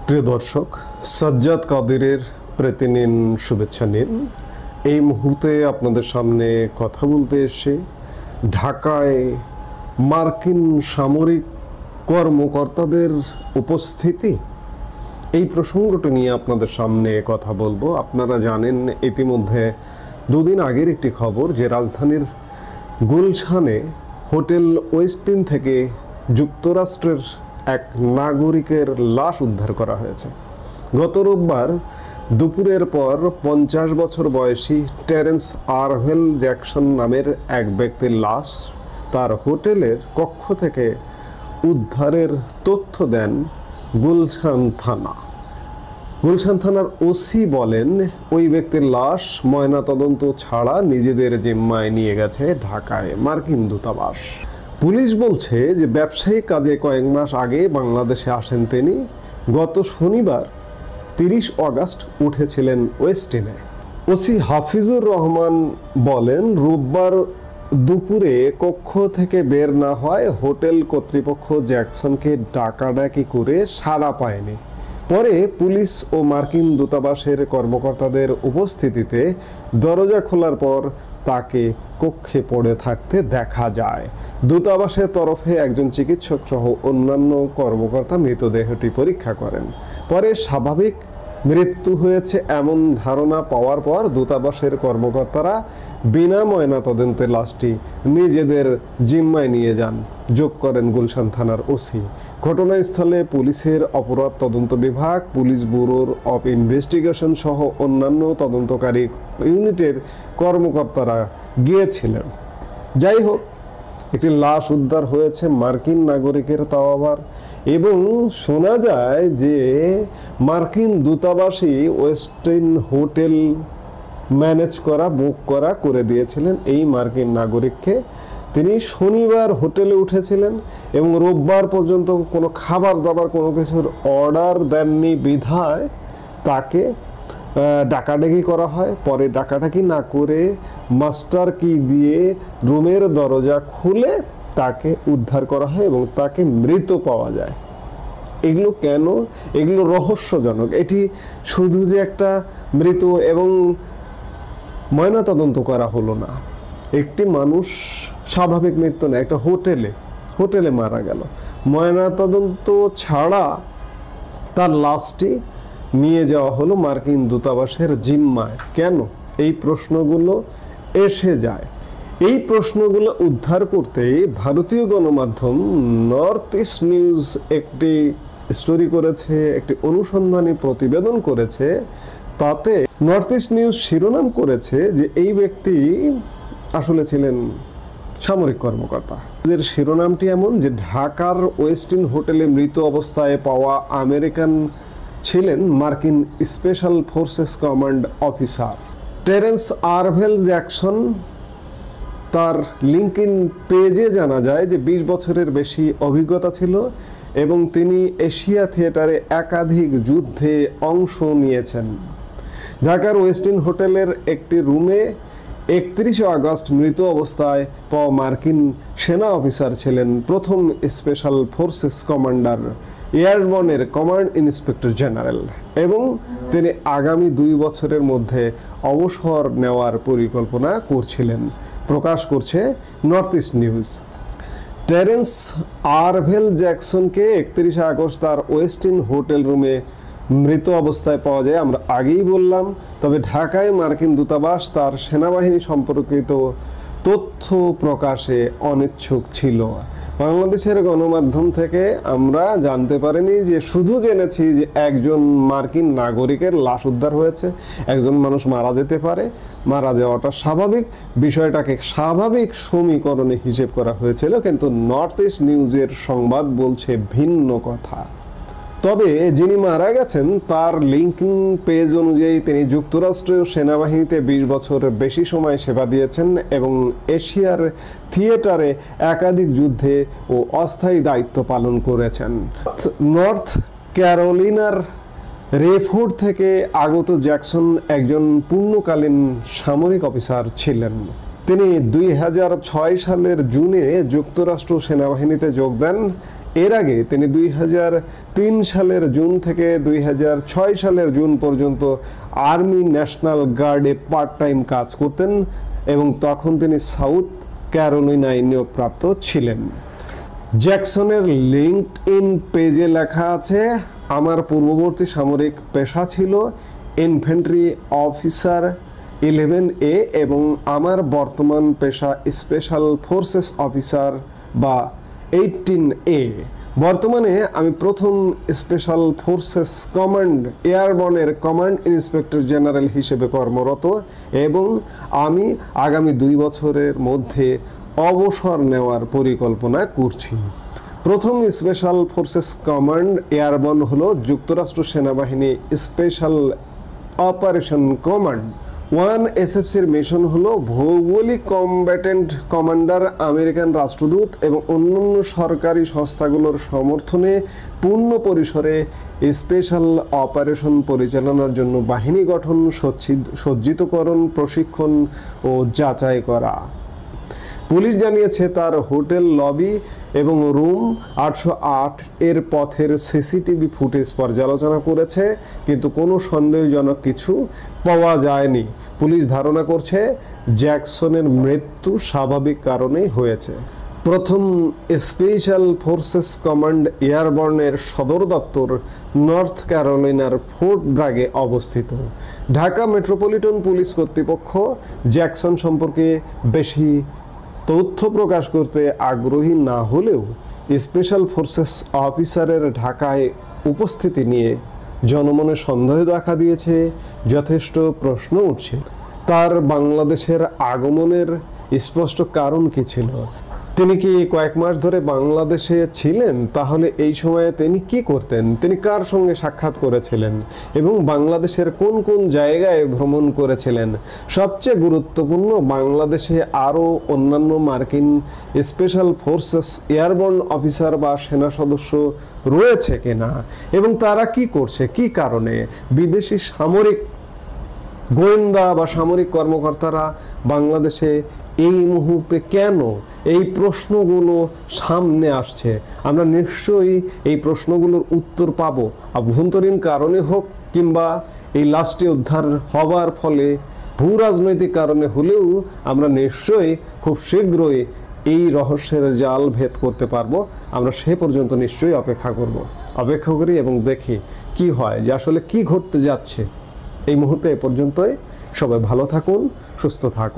প্রিয় দর্শক, সাজ্জাদ কাদেরের প্রীতি নিন, শুভেচ্ছা নিন। এই মুহূর্তে আপনাদের সামনে কথা বলতে এসে ঢাকায় মার্কিন সামরিক কর্মকর্তাদের উপস্থিতি, এই প্রসঙ্গটি নিয়ে আপনাদের সামনে কথা বলবো। আপনারা জানেন ইতিমধ্যে দুদিন আগের একটি খবর যে রাজধানীর গুলশানে হোটেল ওয়েস্টিন থেকে যুক্তরাষ্ট্রের এক নাগরিকের লাশ উদ্ধার করা হয়েছে। গত রোববার দুপুরের পর 50 বছর বয়সী টেরেন্স আরভেল জ্যাকসন নামের এক ব্যক্তির লাশ তার হোটেলের কক্ষ থেকে উদ্ধারের তথ্য দেন গুলশান থানা। গুলশান থানার ওসি বলেন, ওই ব্যক্তির লাশ ময়নাতদন্ত ছাড়া নিজেদের জিম্মায় নিয়ে গেছে ঢাকায় মার্কিন দূতাবাস। পুলিশ বলছে যে ব্যবসায়িক কাজে কয়েক মাস আগে বাংলাদেশে আসেন তিনি। গত শনিবার 30 অগস্ট উঠেছিলেন ওয়েস্টিনে। ওসি হাফিজুর রহমান বলেন, রোববার দুপুরে কক্ষ থেকে বের না হয় হোটেল কর্তৃপক্ষ জ্যাকসনকে ডাকাডাকি করে সাড়া পায়নি। পরে পুলিশ ও মার্কিন দূতাবাসের কর্মকর্তাদের উপস্থিতিতে দরজা খোলার পর তাকে কক্ষে পড়ে থাকতে দেখা যায়। দূতাবাসের তরফে একজন চিকিৎসক সহ অন্যান্য কর্মকর্তা মৃতদেহটি পরীক্ষা করেন। পরে স্বাভাবিক মৃত্যু হয়েছে এমন ধারণা পাওয়ার পর দূতাবাসের কর্মকর্তারা বিনা ময়নাতদন্তে লাশটি নিজেদের জিম্মায় নিয়ে যান, যোগ করেন গুলশান থানার ওসি। ঘটনাস্থলে পুলিশের অপরাধ তদন্ত বিভাগ, পুলিশ ব্যুরোর অফ ইনভেস্টিগেশন সহ অন্যান্য তদন্তকারী ইউনিটের কর্মকর্তারা গিয়েছিলেন। যাই হোক, একটি লাশ উদ্ধার হয়েছে মার্কিন নাগরিকের, তাও আবার, এবং শোনা যায় যে মার্কিন দূতাবাসই ওয়েস্টিন হোটেল ম্যানেজ করা, বুক করা করে দিয়েছিলেন এই মার্কিন নাগরিককে। তিনি শনিবার হোটেলে উঠেছিলেন এবং রোববার পর্যন্ত কোনো খাবার দাবার কোনো কিছুর অর্ডার দেননি বিধায় তাকে ডাকাডাকি করা হয়। পরে ডাকাডাকি না করে মাস্টার কি দিয়ে রুমের দরজা খুলে তাকে উদ্ধার করা হয় এবং তাকে মৃত পাওয়া যায়। এগুলো কেন? এগুলো রহস্যজনক। এটি শুধু যে একটা মৃত এবং ময়নাতদন্ত করা হলো না, একটি মানুষ স্বাভাবিক মৃত্যু না, একটা হোটেলে মারা গেল, ময়নাতদন্ত ছাড়া তার লাশটি নিয়ে যাওয়া হলো মার্কিন দূতাবাসের জিম্মায়। কেন? এই প্রশ্নগুলো এসে যায়। এই প্রশ্নগুলো উদ্ধার করতে ভারতীয় গণমাধ্যম নর্থ ইস্ট নিউজ একটি স্টোরি করেছে, একটি অনুসন্ধানী প্রতিবেদন করেছে। তাতে নর্থ ইস্ট নিউজ শিরোনাম করেছে যে এই ব্যক্তি আসলে ছিলেন সামরিক কর্মকর্তা। এর শিরোনামটি এমন যে ঢাকার ওয়েস্টিন হোটেলে মৃত অবস্থায় পাওয়া আমেরিকান ছিলেন মার্কিন special forces command officer Terrence Arvel Jackson. তার লিঙ্কইন পেজে জানা যায় যে 20 বছরের বেশি অভিজ্ঞতা ছিল এবং তিনি এশিয়া থিয়েটারে একাধিক যুদ্ধে অংশ নিয়েছেন। ঢাকার ওয়েস্টিন হোটেলের একটি রুমে 31 আগস্ট মৃত অবস্থায় পাওয়া মার্কিন সেনা অফিসার ছিলেন প্রথম স্পেশাল ফোর্সেস কমান্ডার এয়ারবনের কমান্ড ইন্সপেক্টর জেনারেল, এবং তিনি আগামী 2 বছরের মধ্যে অবসর নেওয়ার পরিকল্পনা করছিলেন, প্রকাশ করছে North East News. Terrence Arvel জ্যাকসনকে 31 আগস্ট তার ওয়েস্টিন হোটেল রুমে মৃত অবস্থায় পাওয়া যায়, আমরা আগেই বললাম। তবে ঢাকায় মার্কিন দূতাবাস তার সেনাবাহিনী সম্পর্কিত তথ্য প্রকাশে অনিচ্ছুক ছিল। বাংলাদেশের গণমাধ্যম থেকে আমরা জানতে পারিনি, যে শুধু জেনেছি যে একজন মার্কিন নাগরিকের লাশ উদ্ধার হয়েছে। একজন মানুষ মারা যেতে পারে, মারা যাওয়াটা স্বাভাবিক, বিষয়টাকে স্বাভাবিক সমীকরণে হিসেব করা হয়েছিল, কিন্তু নর্থ ইস্ট নিউজের সংবাদ বলছে ভিন্ন কথা। তবে যিনি মারা গেছেন তার লিঙ্কইন পেজ অনুযায়ী তিনি যুক্তরাষ্ট্রীয় সেনাবাহিনীতে 20 বছর বেশি সময় সেবা দিয়েছেন এবং এশিয়ার থিয়েটারে একাধিক যুদ্ধে ও অস্থায়ী দায়িত্ব পালন করেছেন। নর্থ ক্যারোলিনার রেফোর্ড থেকে আগত জ্যাকসন একজন পূর্ণকালীন সামরিক অফিসার ছিলেন। তিনি 2006 সালের জুনে যুক্তরাষ্ট্র সেনাবাহিনীতে যোগ দেন এর আগে তিনি 2003 সালের জুন থেকে 2006 সালের জুন পর্যন্ত আর্মি ন্যাশনাল গার্ডে পার্ট টাইম কাজ করতেন এবং তখন তিনি সাউথ ক্যারোলিনায় নিয়োগপ্রাপ্ত ছিলেন। জ্যাকসনের লিঙ্কডইন পেজে লেখা আছে, আমার পূর্ববর্তী সামরিক পেশা ছিল ইনফ্যান্ট্রি অফিসার 11A এবং আমার বর্তমান পেশা স্পেশাল ফোর্সেস অফিসার বা 18A। বর্তমানে আমি প্রথম স্পেশাল ফোর্সেস কমান্ড এয়ারবর্নের কমান্ড ইন্সপেক্টর জেনারেল হিসেবে কর্মরত এবং আমি আগামী 2 বছরের মধ্যে অবসর নেওয়ার পরিকল্পনা করছি। প্রথম স্পেশাল ফোর্সেস কমান্ড এয়ারবর্ন হলো যুক্তরাষ্ট্র সেনাবাহিনী স্পেশাল অপারেশন কমান্ড। 1 SFCর মিশন হলো ভৌগোলিক কমব্যাটেন্ট কমান্ডার, আমেরিকান রাষ্ট্রদূত এবং অন্যান্য সরকারি সংস্থাগুলোর সমর্থনে পূর্ণ পরিসরে স্পেশাল অপারেশন পরিচালনার জন্য বাহিনী গঠন, সজ্জিতকরণ, প্রশিক্ষণ ও যাচাই করা। পুলিশ জানিয়েছে তার হোটেল লবি এবং রুম 808 এর পথের সিসিটিভি ফুটেজ পর্যালোচনা করেছে, কিন্তু কোনো সন্দেহজনক কিছু পাওয়া যায়নি। পুলিশ ধারণা করছে জ্যাকসনের মৃত্যু স্বাভাবিক কারণেই হয়েছে। প্রথম স্পেশাল ফোর্সেস কমান্ড এয়ারবর্নের সদর দপ্তর নর্থ ক্যারোলিনার ফোর্ট ব্রাগে অবস্থিত। ঢাকা মেট্রোপলিটন পুলিশ কর্তৃপক্ষ জ্যাকসন সম্পর্কে বেশি তথ্য প্রকাশ করতে আগ্রহী না হলেও স্পেশাল ফোর্সেস অফিসারের ঢাকায় উপস্থিতি নিয়ে জনমনে সন্দেহ দেখা দিয়েছে। যথেষ্ট প্রশ্ন উঠছে, তার বাংলাদেশের আগমনের স্পষ্ট কারণ কি ছিল? তিনি কি কয়েক মাস ধরে বাংলাদেশে ছিলেন? তাহলে এই সময়ে তিনি কি করতেন? তিনি কার সঙ্গে সাক্ষাৎ করেছিলেন এবং বাংলাদেশের কোন কোন জায়গায় ভ্রমণ করেছিলেন? সবচেয়ে গুরুত্বপূর্ণ, বাংলাদেশে আরও অন্যান্য মার্কিন স্পেশাল ফোর্সেস এয়ারবর্ন অফিসার বা সেনা সদস্য রয়েছে কিনা এবং তারা কি করছে, কি কারণে? বিদেশি সামরিক গোয়েন্দা বা সামরিক কর্মকর্তারা বাংলাদেশে এই মুহূর্তে কেন? এই প্রশ্নগুলো সামনে আসছে। আমরা নিশ্চয়ই এই প্রশ্নগুলোর উত্তর পাবো, অভ্যন্তরীণ কারণে হোক কিংবা এই লাশটি উদ্ধার হবার ফলে ভূ রাজনৈতিক কারণে হলেও আমরা নিশ্চয়ই খুব শীঘ্রই এই রহস্যের জাল ভেদ করতে পারবো। আমরা সে পর্যন্ত নিশ্চয়ই অপেক্ষা করি এবং দেখি কি হয়, যে আসলে কি ঘটতে যাচ্ছে। এই মুহূর্তে এ পর্যন্তই। সবাই ভালো থাকুন, সুস্থ থাকুন।